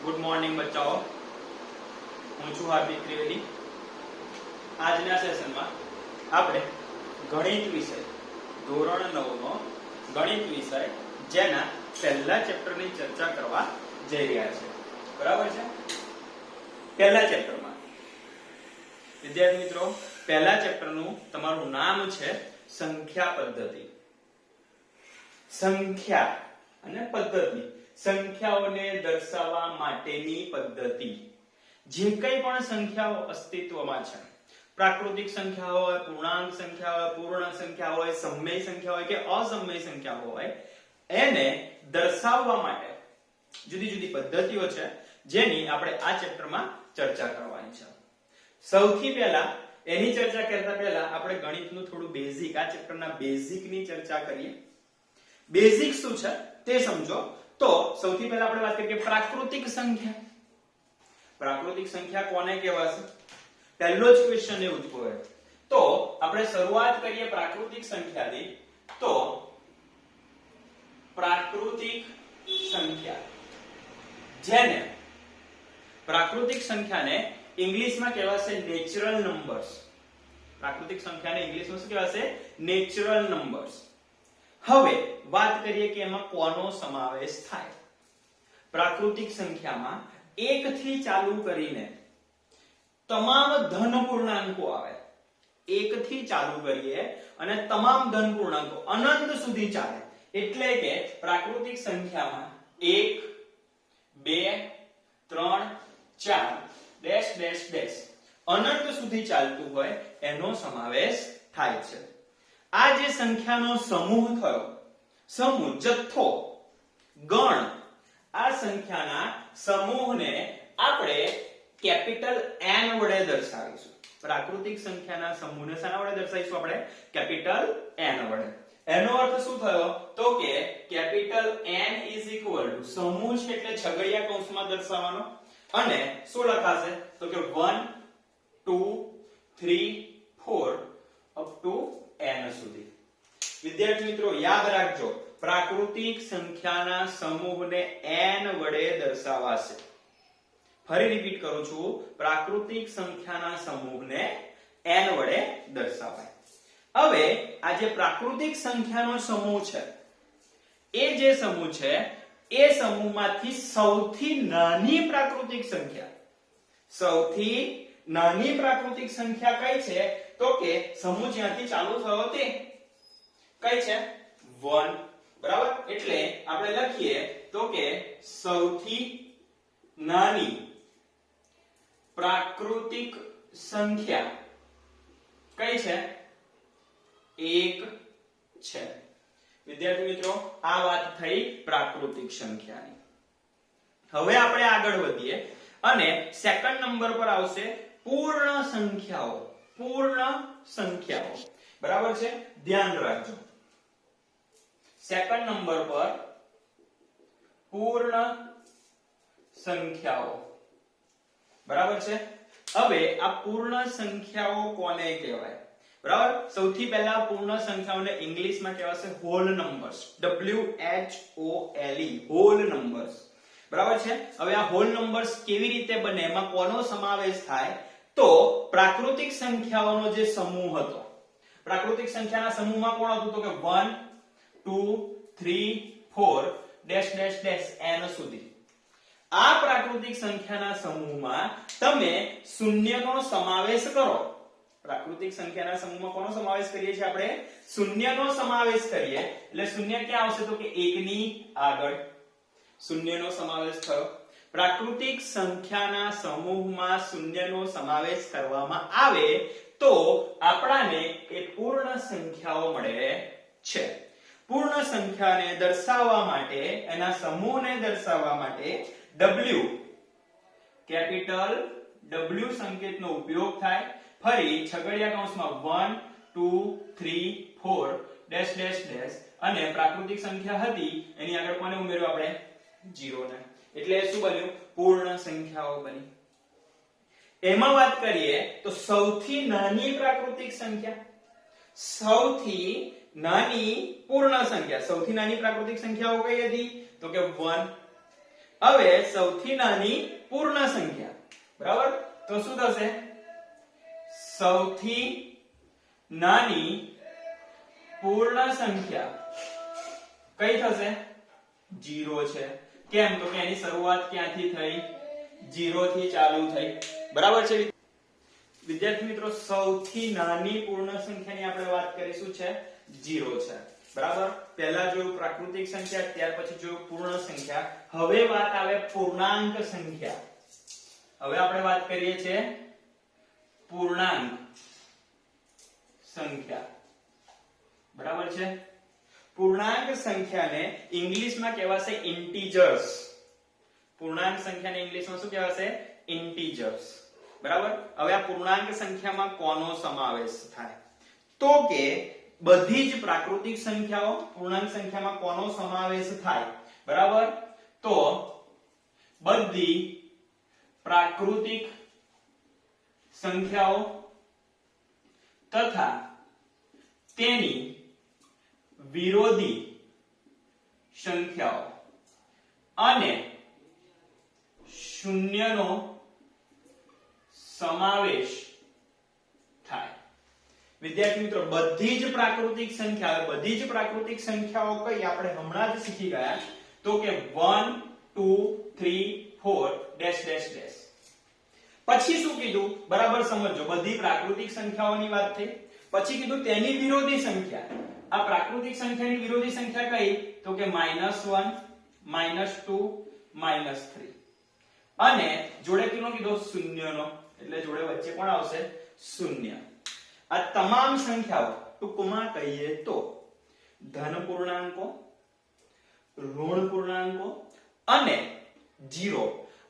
Good morning બચ્ચાઓ, હું છું હાર્દિક ત્રિવેદી। આજના સેશનમાં આપણે ગણિત વિષય ધોરણ 9 નો ગણિત વિષય જેના પહેલા ચેપ્ટરની ચર્ચા કરવા જઈ રહ્યા છે। બરાબર છે। પહેલા ચેપ્ટરમાં વિદ્યાર્થી મિત્રો, પહેલા ચેપ્ટરનું તમારું નામ છે સંખ્યા પદ્ધતિ। સંખ્યા અને પદ્ધતિ, સંખ્યાઓને દર્શાવવા માટેની પદ્ધતિ। જે કંઈ પણ સંખ્યાઓ અસ્તિત્વમાં છે, પ્રાકૃતિક સંખ્યા હોય, પૂર્ણાંક સંખ્યા હોય, પૂર્ણ સંખ્યા હોય, સમય સંખ્યા હોય કે અસમય સંખ્યા હોય, એને દર્શાવવા માટે જુદી જુદી પદ્ધતિઓ છે જેની આપણે આ ચેપ્ટરમાં ચર્ચા કરવાની છે। સૌથી પહેલા એની ચર્ચા કરતા પહેલા આપણે ગણિતનું થોડું બેઝિક, આ ચેપ્ટરના બેઝિકની ચર્ચા કરીએ। બેઝિક શું છે તે સમજો તો સૌથી પહેલા આપણે વાત કરીએ પ્રાકૃતિક સંખ્યા। પ્રાકૃતિક સંખ્યા કોને કહેવાશે? પહેલો જ ક્વેશ્ચન એ ઉદ્ભવે તો આપણે શરૂઆત કરીએ પ્રાકૃતિક સંખ્યાની। તો પ્રાકૃતિક સંખ્યા, જેને પ્રાકૃતિક સંખ્યાને ઇંગ્લિશમાં કહેવાશે નેચરલ નંબર્સ। પ્રાકૃતિક સંખ્યાને ઇંગ્લિશમાં શું કહેવાશે? Natural numbers. હવે વાત કરીએ કે એમાં કોનો સમાવેશ થાય। પ્રાકૃતિક સંખ્યામાં 1 થી ચાલુ કરીને તમામ ધન પૂર્ણાંકો આવે। 1 થી ચાલુ કરીએ અને તમામ ધન પૂર્ણાંકો અનંત સુધી ચાલે। એટલે કે પ્રાકૃતિક સંખ્યામાં 1 2 3 4 ડેશ ડેશ ડેશ અનંત સુધી ચાલતું હોય એનો સમાવેશ થાય છે। આ જે સંખ્યાનો સમૂહ થયો, સમૂહ, જથ્થો, ગણ, આ સંખ્યાના સમૂહને આપણે કેપિટલ N વડે દર્શાવીશું। પ્રાકૃતિક સંખ્યાના સમૂહને શાના વડે દર્શાવીશું? આપણે કેપિટલ N વડે। એનો અર્થ શું થયો? તો કે કેપિટલ N સમૂહ છે એટલે છગડીયા કૌંસમાં દર્શાવવાનો, અને શું લખાશે? તો કે 1 2 3 4 અપ ટુ n સુધી। વિદ્યાર્થી મિત્રો યાદ રાખજો, પ્રાકૃતિક સંખ્યાના સમૂહને n વડે દર્શાવાશે। ફરી રિપીટ કરું છું, પ્રાકૃતિક સંખ્યાના સમૂહને n વડે દર્શાવાય। હવે આ જે પ્રાકૃતિક સંખ્યાનો સમૂહ છે, એ જે સમૂહ છે એ સમૂહમાંથી સૌથી નાની પ્રાકૃતિક સંખ્યા, સૌથી નાની પ્રાકૃતિક સંખ્યા કઈ છે? તો કે સમૂહ જ્યાંથી ચાલુ થયો તે કઈ છે? 1। બરાબર? એટલે આપણે લખીએ તો કે સૌથી નાની પ્રાકૃતિક સંખ્યા કઈ છે? 1 છે। વિદ્યાર્થી મિત્રો આ વાત થઈ પ્રાકૃતિક સંખ્યાની। હવે આપણે આગળ વધીએ અને સેકન્ડ નંબર પર આવશે પૂર્ણ સંખ્યાઓ। પૂર્ણ સંખ્યાઓ, બરાબર છે? ધ્યાન રાખજો, સેકન્ડ નંબર પર પૂર્ણ સંખ્યાઓ, બરાબર છે? હવે આ પૂર્ણ સંખ્યાઓ કોને કહેવાય? બરાબર? સૌથી પહેલા પૂર્ણ સંખ્યાઓને ઇંગ્લિશમાં કહેવાશે whole numbers, WHOLE, whole numbers. બરાબર છે? હવે આ હોલ નંબર્સ કેવી રીતે બને, એમાં કોનો સમાવેશ થાય? તો પ્રાકૃતિક સંખ્યાઓનો જે સમૂહ હતો, પ્રાકૃતિક સંખ્યાના સમૂહમાં કોણ હતું? તો કે 1 2 3 4 ડેશ ડેશ ડેશ n સુધી। આ પ્રાકૃતિક સંખ્યાના સમૂહમાં તમે શૂન્યનો સમાવેશ કરો। પ્રાકૃતિક સંખ્યાના સમૂહમાં કોનો સમાવેશ કરીએ છીએ આપણે? શૂન્યનો સમાવેશ કરીએ। એટલે શૂન્ય ક્યાં આવશે? તો કે 1 ની આગળ શૂન્યનો સમાવેશ થયો। પ્રાકૃતિક સંખ્યાના સમૂહમાં શૂન્યનો સમાવેશ કરવામાં આવે તો આપણાને એ પૂર્ણ સંખ્યાઓ મળે છે। પૂર્ણ સંખ્યાને દર્શાવવા માટે, એના સમૂહને દર્શાવવા માટે W, કેપિટલ W સંકેતનો ઉપયોગ થાય। ફરી છગડીયા કૌંસમાં 1 2 3 4 ડેશ ડેશ ડેશ, અને પ્રાકૃતિક સંખ્યા હતી એની આગળ કોને ઉમેર્યું આપણે? 0 ને। એટલે શું બન્યું? પૂર્ણ સંખ્યાઓ બની। એમાં વાત કરીએ તો સૌથી નાની પ્રાકૃતિક સંખ્યા, સૌથી નાની પૂર્ણ સંખ્યા, સૌથી નાની પ્રાકૃતિક સંખ્યાઓ કઈ હતી? તો કે 1। હવે સૌથી નાની પૂર્ણ સંખ્યા, બરાબર? તો શું થશે? સૌથી નાની પૂર્ણ સંખ્યા કઈ થશે? 0 છે. કેમ? તો કે એની શરૂઆત ક્યાંથી થઈ? 0 થી ચાલુ થઈ, બરાબર છે વિદ્યાર્થી મિત્રો? સૌથી નાની પૂર્ણ સંખ્યાની આપણે વાત કરીશું છે 0 છે, બરાબર? પહેલા જોયું પ્રાકૃતિક સંખ્યા, ત્યાર પછી જોયું પૂર્ણ સંખ્યા. હવે વાત આવે પૂર્ણાંક સંખ્યા. હવે આપણે વાત કરીએ છીએ પૂર્ણાંક સંખ્યા, બરાબર છે? પૂર્ણાંક સંખ્યાને ઇંગ્લિશમાં કહેવાશે ઇન્ટીજર્સ. પૂર્ણાંક સંખ્યાને ઇંગ્લિશમાં શું કહેવાશે? ઇન્ટીજર્સ, બરાબર? હવે આ પૂર્ણાંક સંખ્યામાં કોનો સમાવેશ થાય? તો કે બધી જ પ્રાકૃતિક સંખ્યાઓ પૂર્ણાંક સંખ્યામાં કોનો સમાવેશ થાય? બરાબર? તો બધી પ્રાકૃતિક સંખ્યાઓ તથા તેની વિરોધી સંખ્યાઓ અને શૂન્યનો સમાવેશ થાય. વિદ્યાર્થી મિત્રો, બધી જ પ્રાકૃતિક સંખ્યાઓ, બધી જ પ્રાકૃતિક સંખ્યાઓ કઈ આપણે હમણાં જ શીખી ગયા? તો કે 1 2 3 4 ડેશ ડેશ ડેશ. પછી શું કીધું? બરાબર સમજો. બધી પ્રાકૃતિક સંખ્યાઓની વાત થઈ, પછી કીધું તેની વિરોધી સંખ્યા. આ પ્રાકૃતિક સંખ્યાની વિરોધી સંખ્યા કઈ? તો કે -1 -2 -3 અને જોડે કેટલો કીધો? શૂન્યનો. એટલે જોડે વચ્ચે કોણ આવશે? શૂન્ય. આ તમામ સંખ્યાઓ ટૂંકમાં કહીએ તો ધન પૂર્ણાંકો, ઋણ પૂર્ણાંકો અને 0,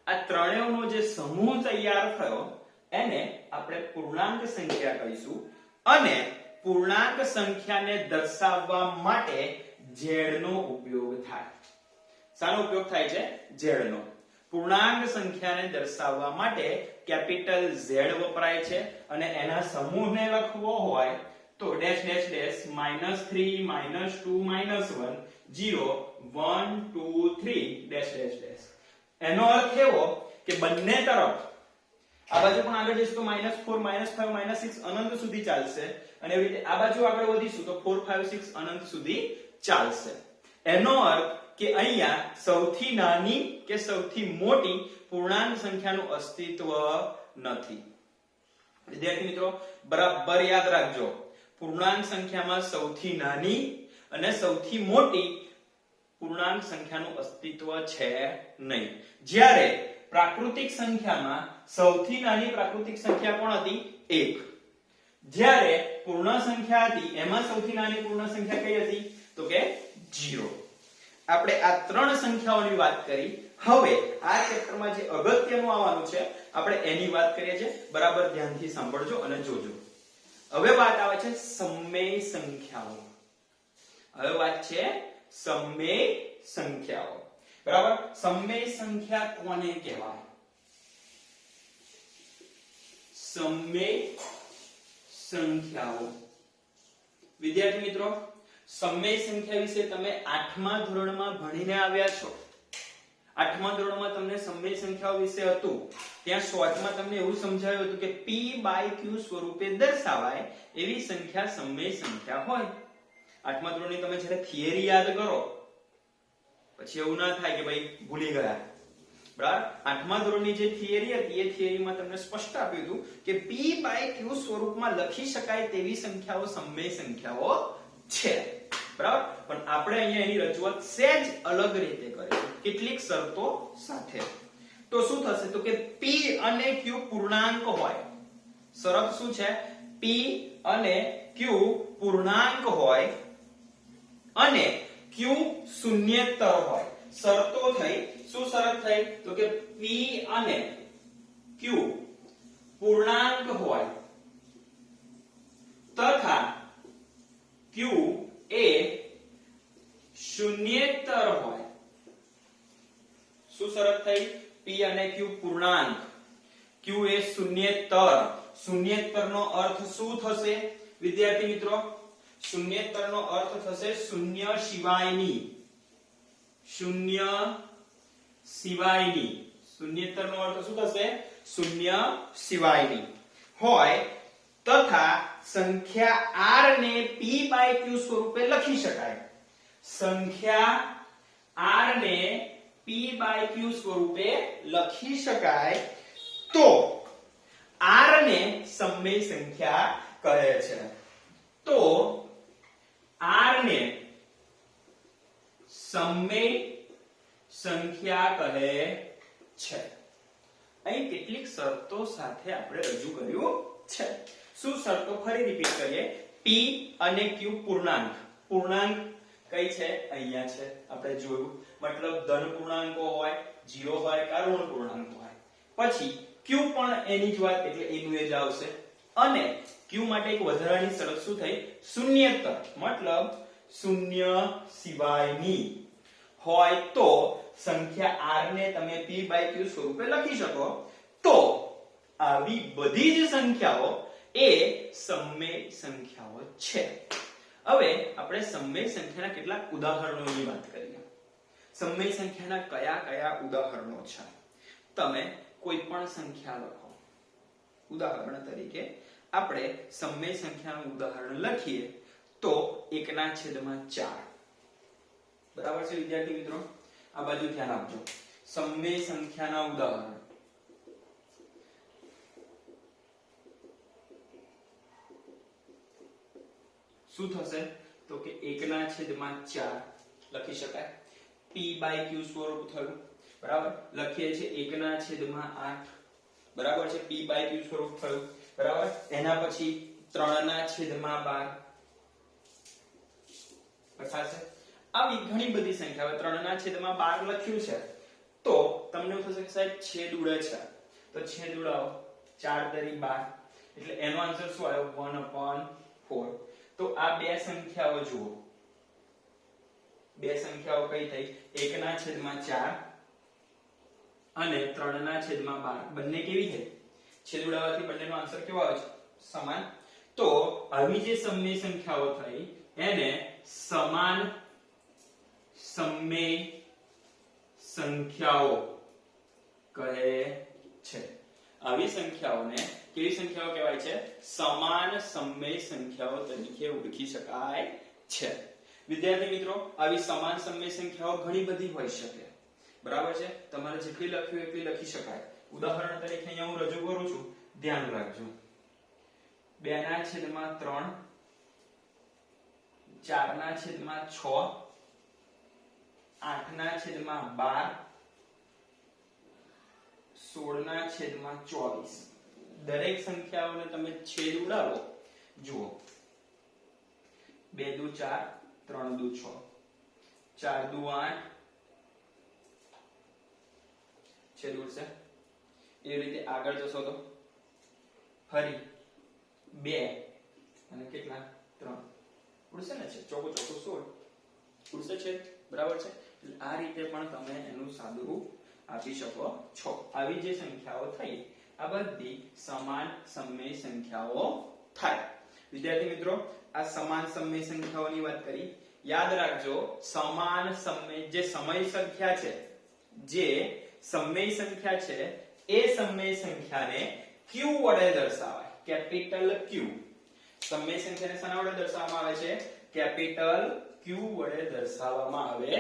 આ ત્રણેયનો જે સમૂહ તૈયાર થયો એને આપણે પૂર્ણાંક સંખ્યા કહીશું. અને પૂર્ણાંક સંખ્યાને દર્શાવવા માટે z નો ઉપયોગ થાય. શાનો ઉપયોગ થાય છે? z નો. પૂર્ણાંક સંખ્યાને દર્શાવવા માટે કેપિટલ Z વપરાય છે અને એના સમૂહને લખવો હોય તો dash dash dash -3 -2 -1 0 1 2 3 dash dash dash. એનો અર્થ એવો કે બંને તરફ આ બાજુ પણ આગળ જઈશું તો -4 -5 -6 અનંત સુધી ચાલશે અને એવી રીતે આ બાજુ આગળ વધીશું તો 4 5 6 અનંત સુધી ચાલશે. એનો અર્થ કે અહીંયા સૌથી નાની કે સૌથી મોટી પૂર્ણાંક સંખ્યાનું અસ્તિત્વ નથી. વિદ્યાર્થી મિત્રો, બરાબર યાદ રાખજો, પૂર્ણાંક સંખ્યામાં સૌથી નાની અને સૌથી મોટી પૂર્ણાંક સંખ્યાનું અસ્તિત્વ છે નહીં. જ્યારે પ્રાકૃતિક સંખ્યામાં સૌથી નાની પ્રાકૃતિક સંખ્યા કોણ હતી? 1. જ્યારે પૂર્ણ સંખ્યા હતી એમાં સૌથી નાની પૂર્ણ સંખ્યા કઈ હતી? તો કે 0. આપણે આ ત્રણ સંખ્યાઓની વાત કરી. હવે આ ચેપ્ટરમાં જે અગત્યનું આવવાનું છે આપણે એની વાત કરીએ છીએ. બરાબર ધ્યાનથી સાંભળજો અને જોજો. હવે વાત આવે છે સમમેય સંખ્યાઓ. હવે વાત છે સમમેય સંખ્યાઓ. બરાબર? સમમેય સંખ્યા કોને કહેવાય? સમમેય સંખ્યાઓ. વિદ્યાર્થી મિત્રો, સમમેય સંખ્યા વિશે તમે 8મા ધોરણમાં ભણીને આવ્યા છો. 8મા ધોરણમાં તમને સમમેય સંખ્યાઓ વિશે હતું. ત્યાં શોર્ટમાં તમને એવું સમજાવ્યું હતું કે p/q સ્વરૂપે દર્શાવાય એવી સંખ્યા સમમેય સંખ્યા હોય. 8મા ધોરણની તમે જ્યારે થિયરી યાદ કરો પછી એવું ના થાય કે ભાઈ ભૂલી ગયા. બરાબર? 8મા ધોરણની જે થિયરી હતી એ થિયરીમાં તમને સ્પષ્ટ આપ્યું હતું કે p/q સ્વરૂપમાં લખી શકાય તેવી સંખ્યાઓ સમમેય સંખ્યાઓ છે. બરાબર? પણ આપણે અહીંયા એની રજૂઆત સહેજ અલગ રીતે કરીશું, કેટલીક શરતો સાથે. તો શું થશે? તો કે p અને q પૂર્ણાંક હોય. શરત શું છે? p અને q પૂર્ણાંક હોય અને q શૂન્યેતર હોય. શરતો થઈ. શું શરત થઈ? તો કે p અને q પૂર્ણાંક હોય તથા q એ શૂન્યેતર હોય. શું શરત થઈ? p અને q પૂર્ણાંક, q એ શૂન્યેતર. શૂન્યેતરનો અર્થ શું થશે વિદ્યાર્થી મિત્રો? શૂન્યેતરનો અર્થ થશે શૂન્ય સિવાયની. શૂન્ય સિવાયની, શૂન્યેતરનો અર્થ શું થશે? શૂન્ય સિવાયની હોય તથા સંખ્યા r ને p/q સ્વરૂપે લખી શકાય. સંખ્યા r ને p/q સ્વરૂપે લખી શકાય તો r ને સમમેય સંખ્યા કહે છે. તો r ને સમમેય સંખ્યા કહે છે. અહીં કેટલીક શરતો સાથે આપણે રજૂ કર્યું છે. શું શરતો? ફરી રિપીટ કરીએ. p અને q પૂર્ણાંક. પૂર્ણાંક કઈ છે? અહીંયા છે, આપણે જોયું. મતલબ ધન પૂર્ણાંકો હોય, 0 હોય કે ઋણ પૂર્ણાંક હોય. પછી q પણ એની જ વાત, એટલે એનું એ જ આવશે. અને q માટે એક વધારાની શરત શું થઈ? શૂન્યેતર, મતલબ શૂન્ય સિવાયની હોય તો સંખ્યા r ને તમે p/q સ્વરૂપે લખી શકો. તો આવી બધી જ સંખ્યાઓ એ સમમેય સંખ્યાઓ છે. હવે આપણે સમમેય સંખ્યાના કેટલાક ઉદાહરણોની વાત કરીએ. સમમેય સંખ્યાના કયા કયા ઉદાહરણો છે? તમે કોઈ પણ સંખ્યા લખો. ઉદાહરણ તરીકે આપણે સમમેય સંખ્યાનું ઉદાહરણ લખીએ તો 1/4. બરાબર છે વિદ્યાર્થી મિત્રો? આ બાજુ ધ્યાન આપજો. સમમેય સંખ્યાના ઉદાહરણ. શું થશે? તો કે 1/4 લખી શકાય. p/q સ્વરૂપ થયું. બરાબર? લખીએ છીએ 1/8. બરાબર છે? p/q સ્વરૂપ થયું. બરાબર? એના પછી 3/12 લખાશે. આવી ઘણી બધી સંખ્યાઓ. 3/12 લખ્યું છે તો તમને એવું થશે કે સાહેબ છેદ ઉડે છે, તો છેદ ઉડાવો. 4×12 એટલે એનો આન્સર શું આવ્યો? 1/4. તો આ બે સંખ્યાઓ જુઓ. બે સંખ્યાઓ કઈ થઈ? 1/4 અને 3/12. બંને કેવી થઈ? છેદ ઉડાવવાથી બંનેનો આન્સર કેવો આવે છે? સમાન. તો આવી જે સમમેય સંખ્યાઓ થઈ એને સમાન સમમેય સંખ્યાઓ કહે છે. આવી સંખ્યાઓને કેવી સંખ્યાઓ કહેવાય છે? સમાન સમમેય સંખ્યાઓ તરીકે ઓળખી શકાય છે. વિદ્યાર્થી મિત્રો, આવી સમાન સમમેય સંખ્યાઓ ઘણી બધી હોઈ શકે. બરાબર છે? તમારે જેટલી લખવી એટલી લખી શકાય. ઉદાહરણ તરીકે અહીંયા હું રજૂ કરું છું, ધ્યાન રાખજો. 2/3, 4/6, 8/12, 16/24. દરેક સંખ્યાઓને તમે છેદ ઉડાવો. જુઓ, 2×4, 3×6, 4×8 છેદ ઉડશે. એ રીતે આગળ જશો તો ફરી 2 અને કેટલા? 3 ઉડશે ને? છે ચોકો 16 ઉડશે છે. બરાબર છે? આ રીતે પણ તમે એનું સાદુરૂપ આપી શકો છો. આવી જે સંખ્યાઓ થઈ આ બધી સમાન સમમેય સંખ્યાઓ થાય. વિદ્યાર્થી મિત્રો, આ સમાન સમમેય સંખ્યાઓની વાત કરી. યાદ રાખજો, સમાન સમમેય જે સમય સંખ્યા છે, જે સમમેય સંખ્યા છે એ સમમેય સંખ્યાને q વડે દર્શાવાય. Capital Q. સમમેય સંખ્યાને શાના વડે દર્શાવવામાં આવે છે? કેપિટલ Q વડે દર્શાવવામાં આવે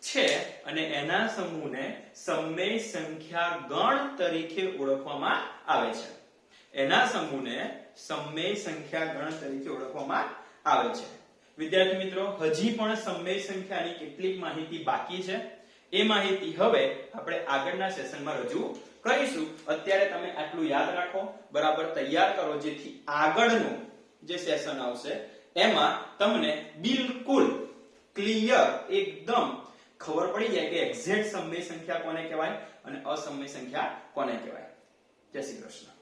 છે. અને એના સમૂહને સમમેય સંખ્યા ગણ તરીકે ઓળખવામાં આવે છે. એના સમૂહને સમમેય સંખ્યા ગણ તરીકે ઓળખવામાં આવે છે. વિદ્યાર્થી મિત્રો, હજી પણ સમમેય સંખ્યાની કેટલીક માહિતી બાકી છે. એ માહિતી હવે આપણે આગળના સેશનમાં રજૂ કરીશું. અત્યારે તમે આટલું યાદ રાખો, બરાબર તૈયાર કરો, જેથી આગળનું જે સેશન આવશે એમાં તમને બિલકુલ ક્લિયર એકદમ ખબર પડી જાય કે એક્ઝેક્ટ સમમેય સંખ્યા કોને કહેવાય અને અસમમેય સંખ્યા કોને કહેવાય. જય શ્રી કૃષ્ણ.